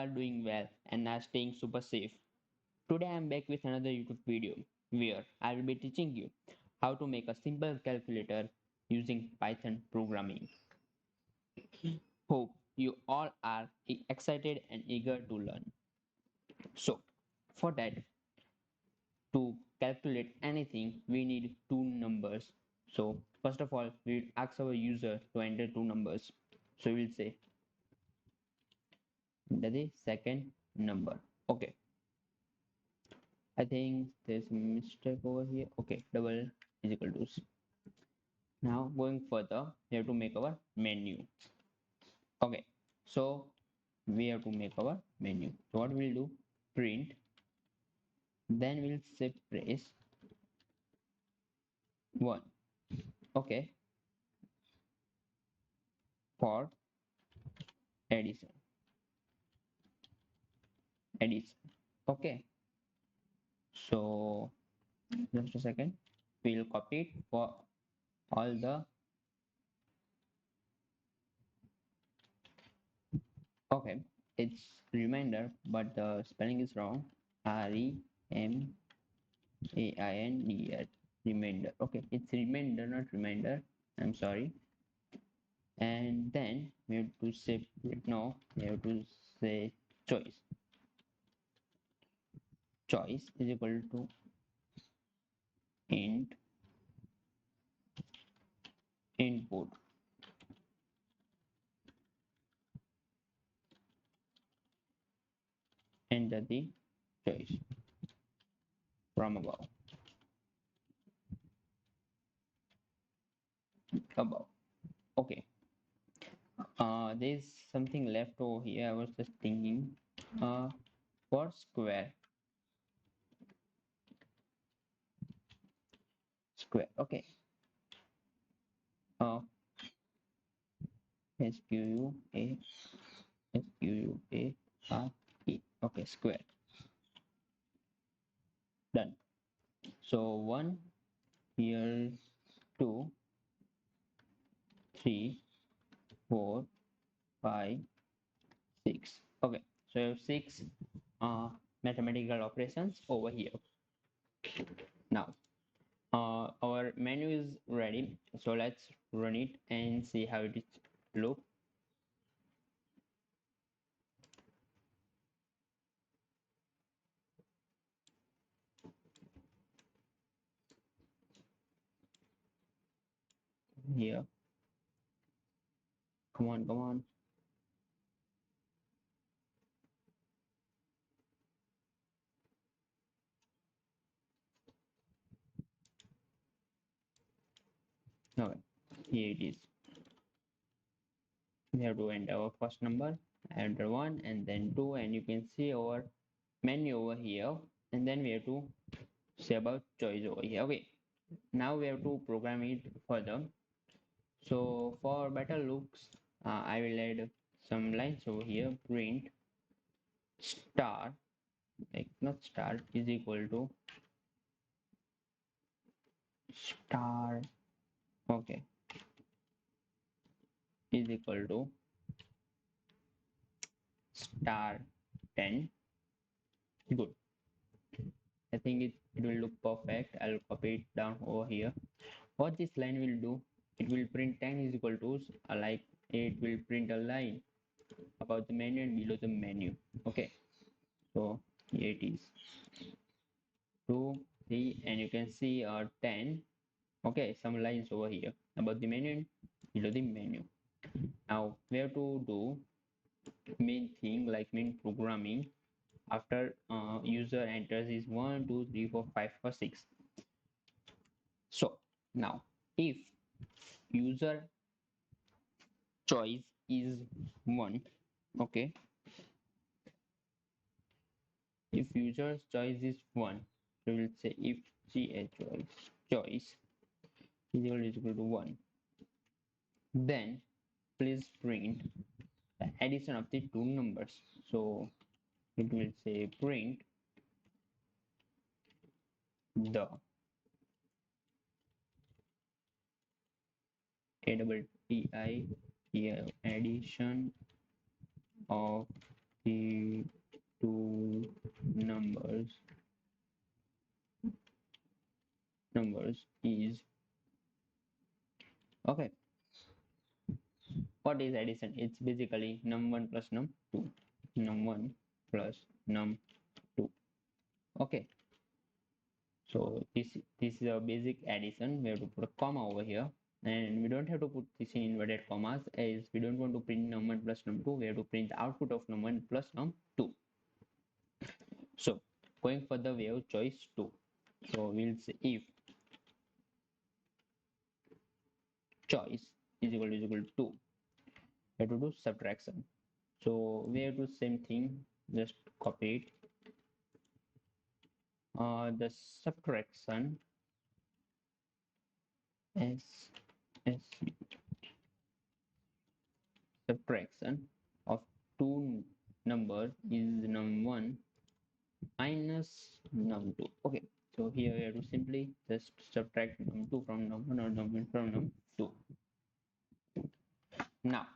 are doing well and are staying super safe. Today I am back with another YouTube video where I will be teaching you how to make a simple calculator using Python programming. Hope you all are excited and eager to learn. So, for that, to calculate anything, we need two numbers. So, first of all, we will ask our user to enter two numbers. So, we will say the second number. Okay, I think there's a mistake over here. Okay, double is equal to. Now going further, we have to make our menu. Okay, so we have to make our menu. So what we'll do, print, then we'll say press 1. Okay, for addition. Okay, so just a second, we'll copy it for all the. Okay, it's reminder, but the spelling is wrong. REMAINDR, remainder. Okay, it's remainder, not reminder. I'm sorry. And then we have to say no, we have to say choice. Choice is equal to int input. Enter the choice from above. Okay. There's something left over here. I was just thinking. For square. Square. Okay. Uh, SQUA SQUARE. Okay, square. Done. So 1 here, 2, 3, 4, 5, 6. Okay, so you have 6 mathematical operations over here. Now our menu is ready, so let's run it and see how it look. Here, come on. Okay, here it is. We have to enter our first number, enter 1 and then 2, and you can see our menu over here, and then we have to say about choice over here. Okay, now we have to program it further. So for better looks, I will add some lines over here. Print star, like not star, is equal to star. Okay, is equal to star 10. Good. I think it will look perfect. I'll copy it down over here. What this line will do, it will print 10 is equal to, like it will print a line about the menu and below the menu. Okay, so here it is, 2, 3, and you can see 10. Okay, some lines over here about the menu and below the menu. Now we have to do main thing, like main programming. After user enters is 1 2 3 4 5 or 6. So now if user choice is 1, okay, if user's choice is 1, we will say if choice is equal to 1, then please print the addition of the two numbers. So it will say print the addition of the two numbers is okay. What is addition? It's basically num1 plus num2. Num1 plus num2. Okay. So this is a basic addition. We have to put a comma over here, and we don't have to put this in inverted commas as we don't want to print num1 plus num2. We have to print the output of num1 plus num2. So going further, we have choice 2. So we'll say if choice is equal to 2, we have to do subtraction. So we have to same thing, just copy it. The subtraction is subtraction of two numbers is num1 minus num2. Okay, so here we have to simply just subtract num2 from num1 or num1 from num2. Now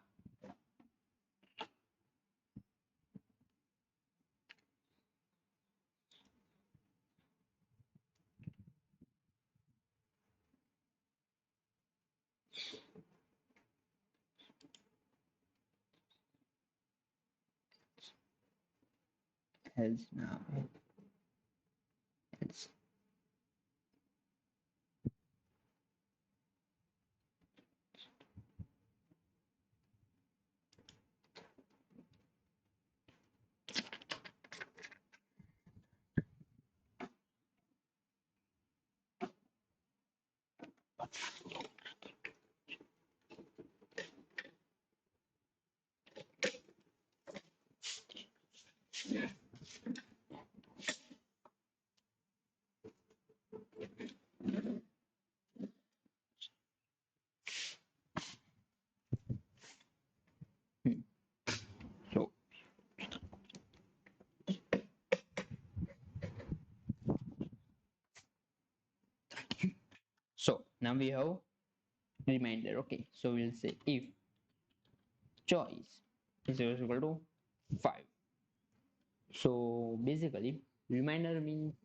else now else. Hmm. So now we have reminder. Okay, so we'll say if choice is equal to 5. So basically, reminder means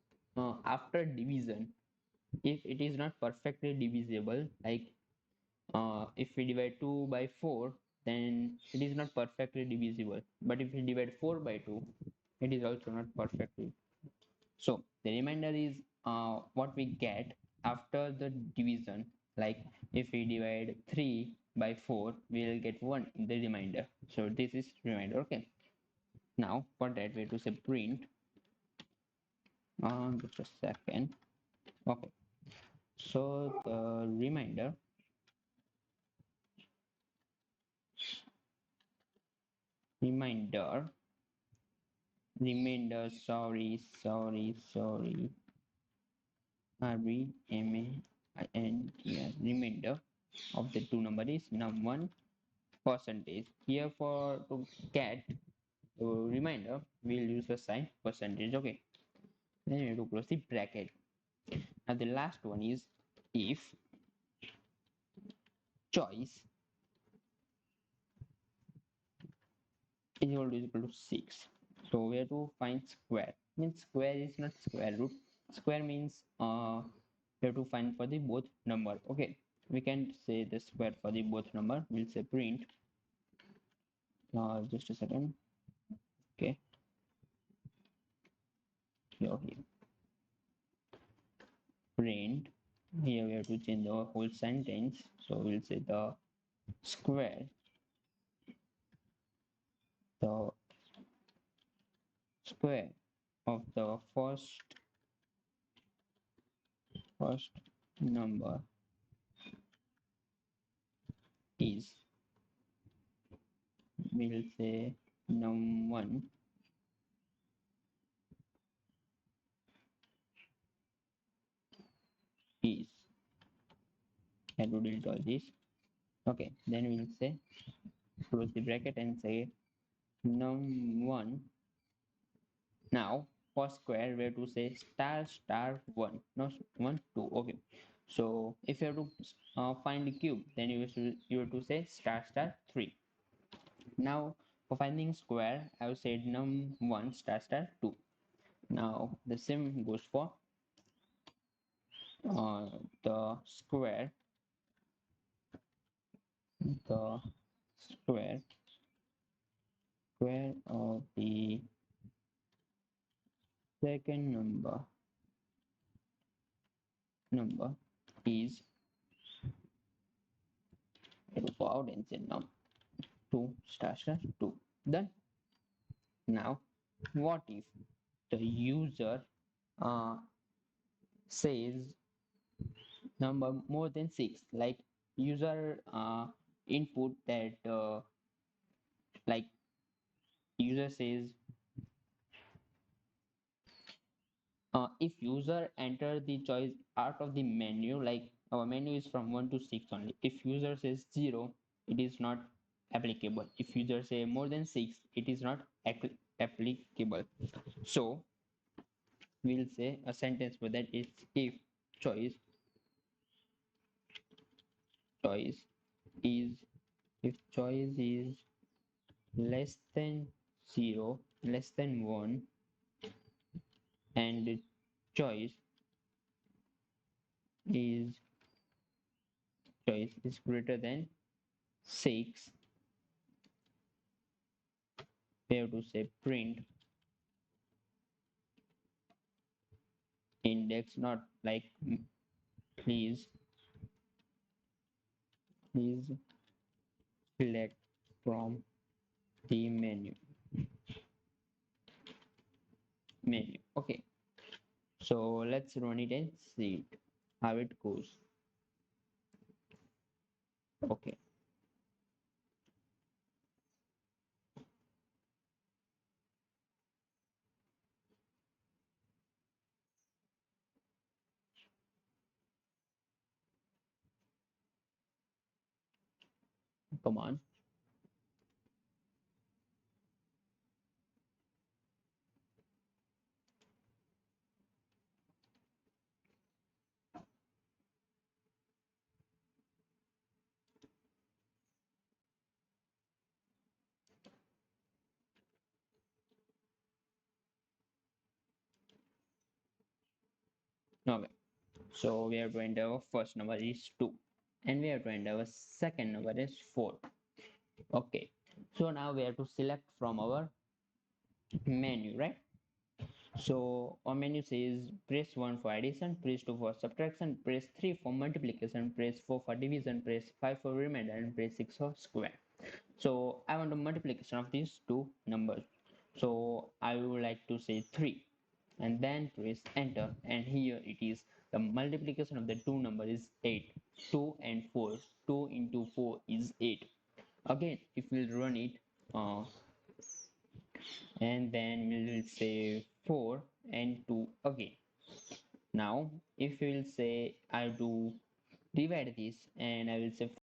after division, if it is not perfectly divisible, like if we divide 2 by 4, then it is not perfectly divisible. But if we divide 4 by 2, it is also not perfectly. So the remainder is what we get after the division. Like if we divide 3 by 4, we will get 1 in the remainder. So this is remainder. Okay. Now for that we have to say print. Just a second. Okay. So the remainder, sorry, remainder of the two number is num1 percentage. Here for to get remainder, we'll use the sign percentage. Okay. Then we have to close the bracket. Now the last one is if choice is equal to 6. So we have to find square. Means square is not square root. Square means we have to find for the both number. Okay, we can say the square for the both number. We'll say print. Just a second. Okay, here print. Here we have to change the whole sentence. So we'll say the square, the square of the first number is, we'll say num1 is. I to delete all this. Okay, then we'll say close the bracket and say num1. Now for square we have to say star star 1, not 1 2. Okay, so if you have to find the cube, then you have to say star star 3. Now For finding square, I have said num1 star star 2. Now the same goes for the square, the square, square of the second number is, it will go out and say num 2 star star 2. Then now what if the user uh, says number more than 6, like user input that like user says if user enter the choice out of the menu, like our menu is from 1 to 6 only, if user says 0, it is not applicable. If user say more than 6, it is not applicable. So we'll say a sentence for that is if choice choice is if choice is less than 0, less than 1, and choice is choice is greater than 6, we have to say print index, not like please select from the menu. Okay, so let's run it and see it how it goes. Okay, come on. Okay, so we have to enter our first number is 2, and we have to enter our second number is 4. Okay, so now we have to select from our menu, right? So our menu says press 1 for addition, press 2 for subtraction, press 3 for multiplication, press 4 for division, press 5 for remainder, and press 6 for square. So I want the multiplication of these two numbers. So I would like to say 3 and then press enter, and here it is. The multiplication of the two number is 8. 2 and 4. 2 into 4 is 8. Again, if we'll run it, and then we'll say 4 and 2 again. Now if we will say I do divide this, and I will say